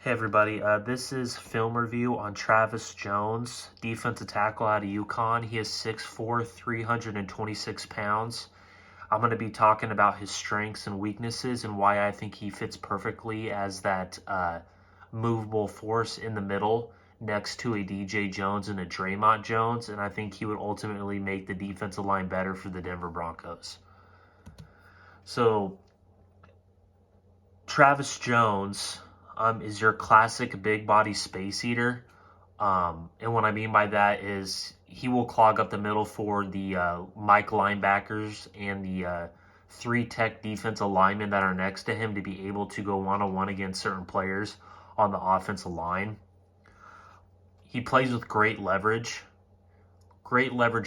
Hey everybody, this is film review on Travis Jones, defensive tackle out of UConn. He is 6'4", 326 pounds. I'm going to be talking about his strengths and weaknesses and why I think he fits perfectly as that movable force in the middle next to a DJ Jones and a Draymond Jones, and I think he would ultimately make the defensive line better for the Denver Broncos. So, Travis Jones is your classic big body space eater. And what I mean by that is he will clog up the middle for the Mike linebackers and the three tech defensive linemen that are next to him to be able to go one-on-one against certain players on the offensive line. He plays with great leverage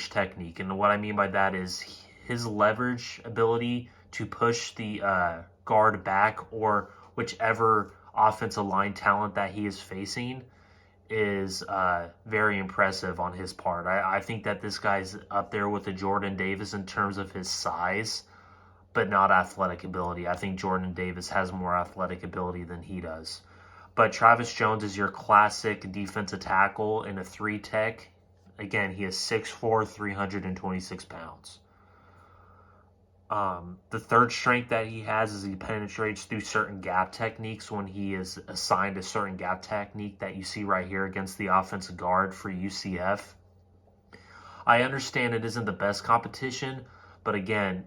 technique. And what I mean by that is his leverage ability to push the guard back or whichever offensive line talent that he is facing is very impressive on his part. I think that this guy's up there with the Jordan Davis in terms of his size, but not athletic ability. I think Jordan Davis has more athletic ability than he does. But Travis Jones is your classic defensive tackle in a three tech. Again, he is 6'4", 326 pounds. The third strength that he has is he penetrates through certain gap techniques when he is assigned a certain gap technique that you see right here against the offensive guard for UCF. I understand it isn't the best competition, but again,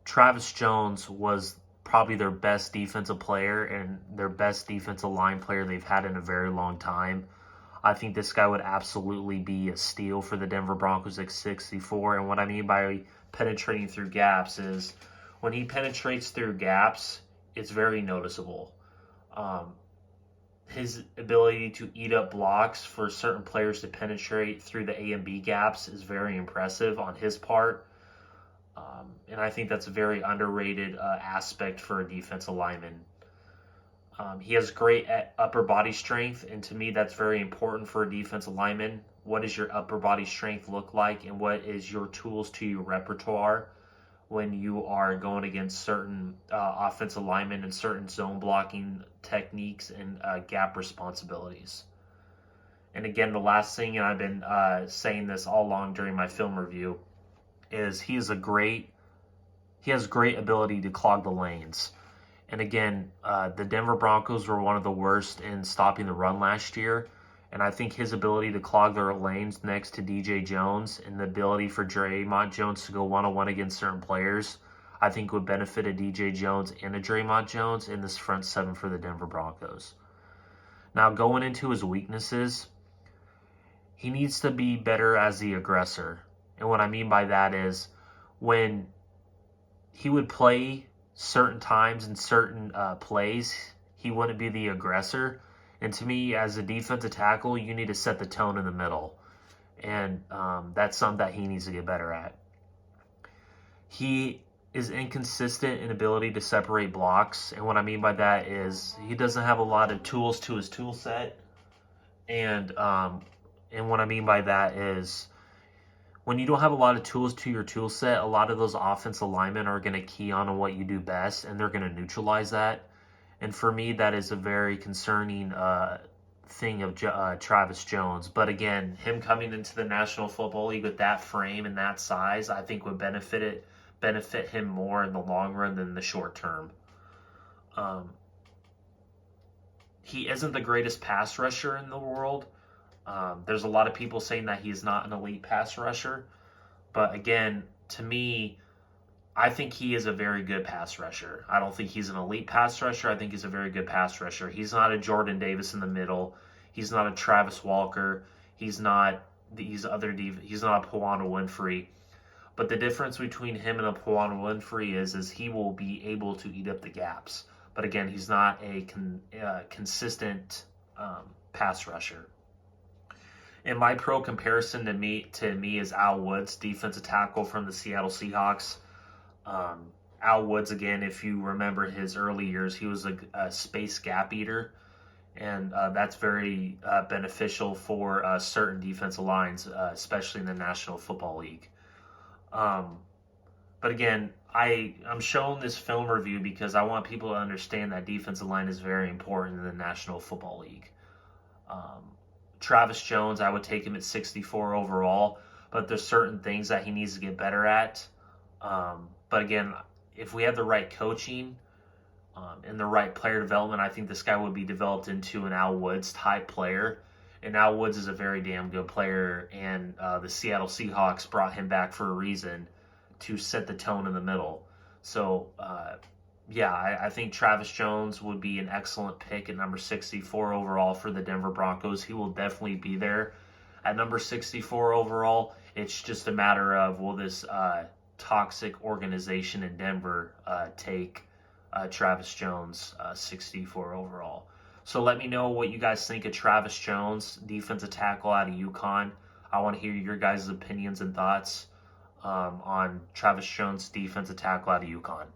Travis Jones was probably their best defensive player and their best defensive line player they've had in a very long time. I think this guy would absolutely be a steal for the Denver Broncos at 6'4". And what I mean by penetrating through gaps is when he penetrates through gaps, it's very noticeable. His ability to eat up blocks for certain players to penetrate through the A and B gaps is very impressive on his part. And I think that's a very underrated aspect for a defensive lineman. He has great upper body strength, and to me that's very important for a defensive lineman. What does your upper body strength look like, and what is your tools to your repertoire when you are going against certain offensive linemen and certain zone blocking techniques and gap responsibilities? And again, the last thing, and I've been saying this all along during my film review, is he has great ability to clog the lanes. And again, the Denver Broncos were one of the worst in stopping the run last year. And I think his ability to clog their lanes next to DJ Jones and the ability for Draymond Jones to go one-on-one against certain players, I think would benefit a DJ Jones and a Draymond Jones in this front seven for the Denver Broncos. Now, going into his weaknesses, he needs to be better as the aggressor. And what I mean by that is when he would play certain times and certain plays, he wouldn't be the aggressor. And to me, as a defensive tackle, you need to set the tone in the middle. And that's something that he needs to get better at. He is inconsistent in ability to separate blocks. And what I mean by that is he doesn't have a lot of tools to his tool set. And what I mean by that is when you don't have a lot of tools to your tool set, a lot of those offensive linemen are going to key on what you do best, and they're going to neutralize that. And for me, that is a very concerning thing of Travis Jones. But again, him coming into the National Football League with that frame and that size, I think would benefit him more in the long run than the short term. He isn't the greatest pass rusher in the world. There's a lot of people saying that he's not an elite pass rusher. But again, to me, I think he is a very good pass rusher. I don't think he's an elite pass rusher. I think he's a very good pass rusher. He's not a Jordan Davis in the middle. He's not a Travis Walker. He's not he's not a Puwana Winfrey. But the difference between him and a Puwana Winfrey is he will be able to eat up the gaps. But again, he's not a consistent pass rusher. And my pro comparison to me is Al Woods, defensive tackle from the Seattle Seahawks. Al Woods, again, if you remember his early years, he was a space gap eater, and that's very beneficial for certain defensive lines, especially in the National Football League. But again, I'm showing this film review because I want people to understand that defensive line is very important in the National Football League. Um, Travis Jones, I would take him at 64 overall, but there's certain things that he needs to get better at. But again, if we have the right coaching and the right player development, I think this guy would be developed into an Al Woods type player. And Al Woods is a very damn good player, and the Seattle Seahawks brought him back for a reason to set the tone in the middle. So, yeah, I think Travis Jones would be an excellent pick at number 64 overall for the Denver Broncos. He will definitely be there at number 64 overall. It's just a matter of will this toxic organization in Denver take Travis Jones 64 overall. So let me know what you guys think of Travis Jones, defensive tackle out of UConn. I want to hear your guys' opinions and thoughts on Travis Jones, defensive tackle out of UConn.